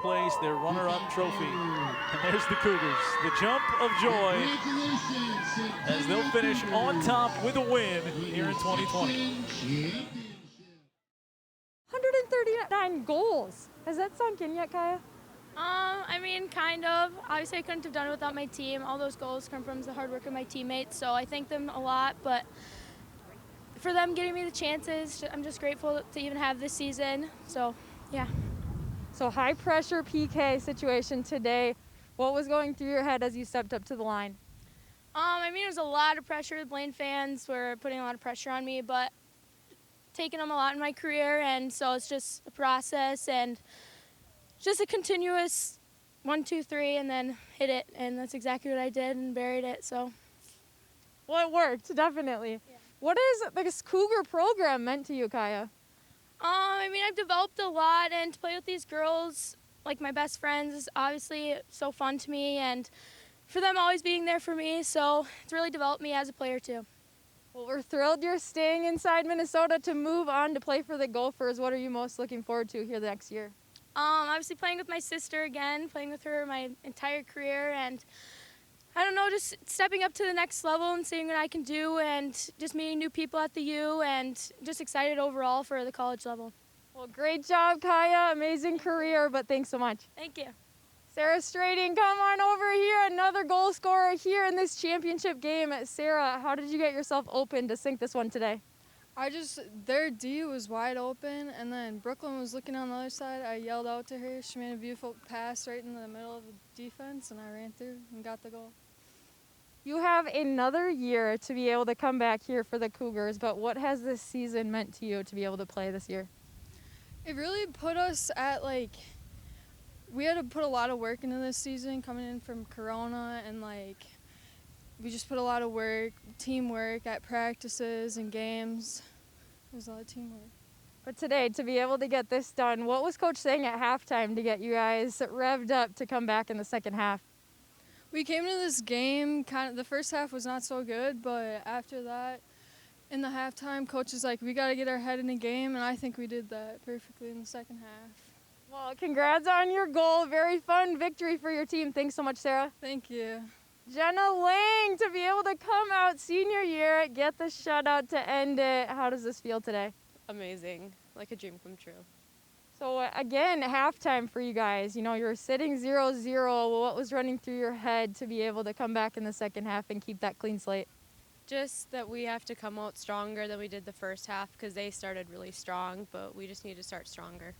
place, their runner-up trophy. And there's the Cougars, the jump of joy as they'll finish on top with a win here in 2020. 139 goals. Has that sunk in yet, Khyah? I mean, kind of. Obviously, I couldn't have done it without my team. All those goals come from the hard work of my teammates, so I thank them a lot. But for them getting me the chances, I'm just grateful to even have this season. So, yeah. So high-pressure PK situation today. What was going through your head as you stepped up to the line? I mean, it was a lot of pressure. The Blaine fans were putting a lot of pressure on me, but taking them a lot in my career, and so it's just a process and just a continuous 1, 2, 3, and then hit it, and that's exactly what I did and buried it. So, well, it worked, definitely. Yeah. What has this Cougar program meant to you, Khyah? I mean, I've developed a lot, and to play with these girls, like my best friends, is obviously so fun to me, and for them always being there for me, so it's really developed me as a player too. Well, we're thrilled you're staying inside Minnesota to move on to play for the Gophers. What are you most looking forward to here the next year? Obviously playing with my sister again, playing with her my entire career, and I don't know, just stepping up to the next level and seeing what I can do, and just meeting new people at the U, and just excited overall for the college level. Well, great job, Khyah. Amazing career, but thanks so much. Thank you. Sarah Strating, come on over here. Another goal scorer here in this championship game. Sarah, how did you get yourself open to sink this one today? Their D was wide open, and then Brooklyn was looking on the other side. I yelled out to her. She made a beautiful pass right in the middle of the defense, and I ran through and got the goal. You have another year to be able to come back here for the Cougars, but what has this season meant to you to be able to play this year? It really put us at, we had to put a lot of work into this season coming in from Corona, and, we just put a lot of work, teamwork at practices and games. There's a lot of teamwork. But today, to be able to get this done, what was Coach saying at halftime to get you guys revved up to come back in the second half? We came into this game, the first half was not so good, but after that, in the halftime, Coach is like, we got to get our head in the game, and I think we did that perfectly in the second half. Well, congrats on your goal. Very fun victory for your team. Thanks so much, Sarah. Thank you. Jenna Lang, to be able to come out senior year, get the shutout to end it. How does this feel today? Amazing, like a dream come true. So again, halftime for you guys. You know, you're sitting 0-0. What was running through your head to be able to come back in the second half and keep that clean slate? Just that we have to come out stronger than we did the first half, because they started really strong, but we just need to start stronger.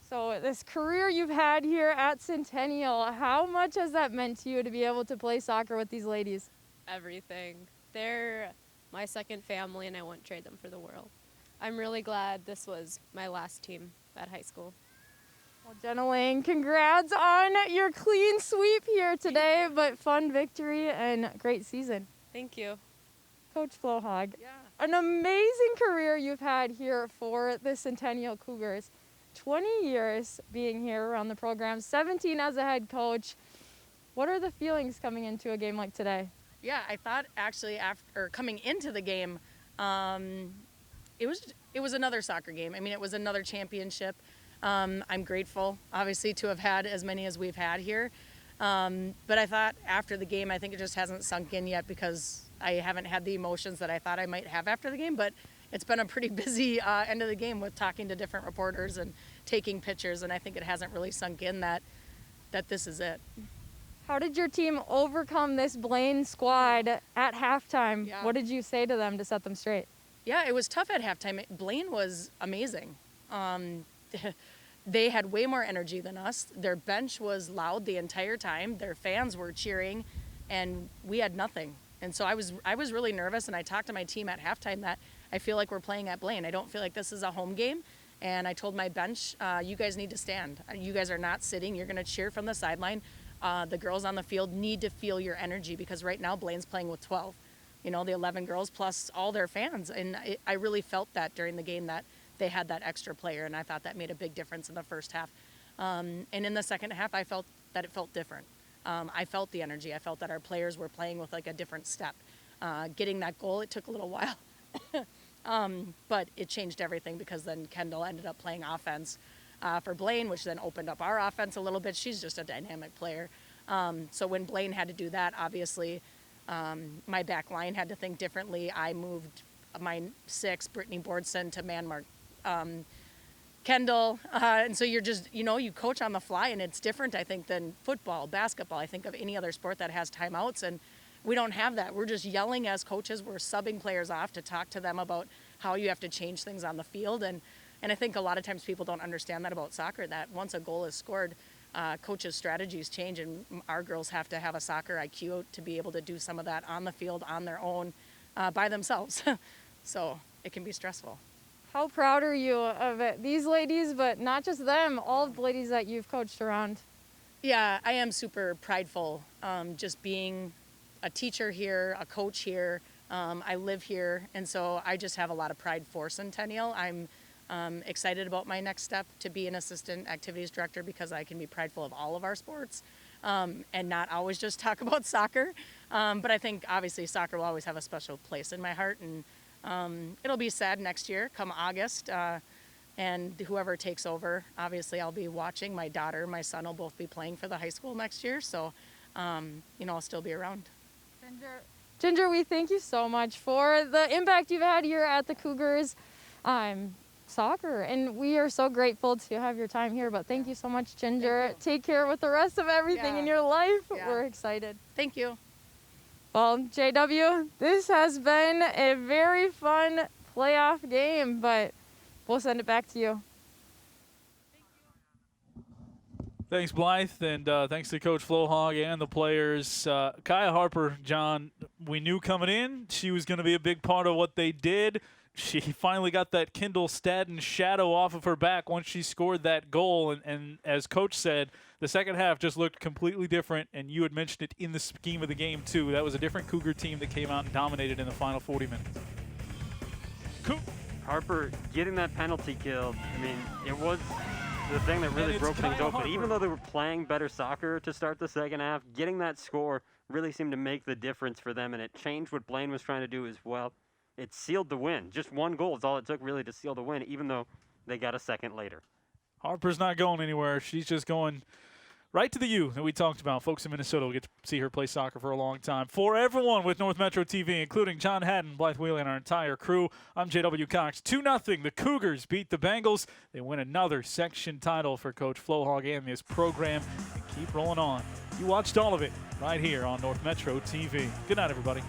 So this career you've had here at Centennial, how much has that meant to you to be able to play soccer with these ladies? Everything. They're my second family, and I wouldn't trade them for the world. I'm really glad this was my last team at high school. Well, Jenna Lang, congrats on your clean sweep here today, but fun victory and great season. Thank you. Coach Flohaug, Yeah. an amazing career you've had here for the Centennial Cougars. 20 years being here around the program, 17 as a head coach. What are the feelings coming into a game like today? Yeah, I thought actually after coming into the game, it was another soccer game. I mean, it was another championship. I'm grateful, obviously, to have had as many as we've had here. But I thought after the game, I think it just hasn't sunk in yet because I haven't had the emotions that I thought I might have after the game. But it's been a pretty busy end of the game with talking to different reporters and taking pictures, and I think it hasn't really sunk in that this is it. How did your team overcome this Blaine squad at halftime? Yeah. What did you say to them to set them straight? Yeah, it was tough at halftime. Blaine was amazing. They had way more energy than us. Their bench was loud the entire time. Their fans were cheering, and we had nothing. And so I was really nervous, and I talked to my team at halftime that I feel like we're playing at Blaine. I don't feel like this is a home game. And I told my bench, you guys need to stand. You guys are not sitting. You're going to cheer from the sideline. The girls on the field need to feel your energy because right now Blaine's playing with 12. You know, the 11 girls plus all their fans. And I really felt that during the game that they had that extra player, and I thought that made a big difference in the first half. And in the second half, I felt that it felt different. I felt the energy. I felt that our players were playing with like a different step. Getting that goal, it took a little while. But it changed everything because then Kendall ended up playing offense. for Blaine, which then opened up our offense a little bit. She's just a dynamic player. So when Blaine had to do that, obviously, my back line had to think differently. I moved my 6, Brittany Bordson, to man-mark Kendall. And so you're just, you coach on the fly, and it's different, I think, than football, basketball. I think of any other sport that has timeouts, and we don't have that. We're just yelling as coaches. We're subbing players off to talk to them about how you have to change things on the field. And I think a lot of times people don't understand that about soccer, that once a goal is scored, coaches' strategies change, and our girls have to have a soccer IQ to be able to do some of that on the field on their own by themselves. So it can be stressful. How proud are you of it? These ladies, but not just them, all of the ladies that you've coached around? Yeah, I am super prideful, just being a teacher here, a coach here. I live here, and so I just have a lot of pride for Centennial. I'm excited about my next step to be an assistant activities director, because I can be prideful of all of our sports and not always just talk about soccer. But I think obviously soccer will always have a special place in my heart, and it'll be sad next year come August, and whoever takes over, obviously I'll be watching. My daughter, my son will both be playing for the high school next year, so I'll still be around. Ginger, we thank you so much for the impact you've had here at the Cougars soccer, and we are so grateful to have your time here. But thank you so much, Ginger. Take care with the rest of everything in your life. We're excited. Thank you. Well, JW, this has been a very fun playoff game, but we'll send it back to you. Thanks, Blythe, and thanks to Coach Flohaug and the players. Khyah Harper, John, we knew coming in she was going to be a big part of what they did. She finally got that Kendall Stadden shadow off of her back once she scored that goal. And as Coach said, the second half just looked completely different, and you had mentioned it in the scheme of the game, too. That was a different Cougar team that came out and dominated in the final 40 minutes. Harper getting that penalty kill, I mean, it was the thing that really broke things open. Harper. Even though they were playing better soccer to start the second half, getting that score really seemed to make the difference for them, and it changed what Blaine was trying to do as well. It sealed the win. Just one goal is all it took really to seal the win, even though they got a second later. Harper's not going anywhere. She's just going right to the U that we talked about. Folks in Minnesota will get to see her play soccer for a long time. For everyone with North Metro TV, including John Haddon, Blythe Wheeler, and our entire crew, I'm J.W. Cox. 2-0, the Cougars beat the Bengals. They win another section title for Coach Flohaug and this program. And keep rolling on. You watched all of it right here on North Metro TV. Good night, everybody.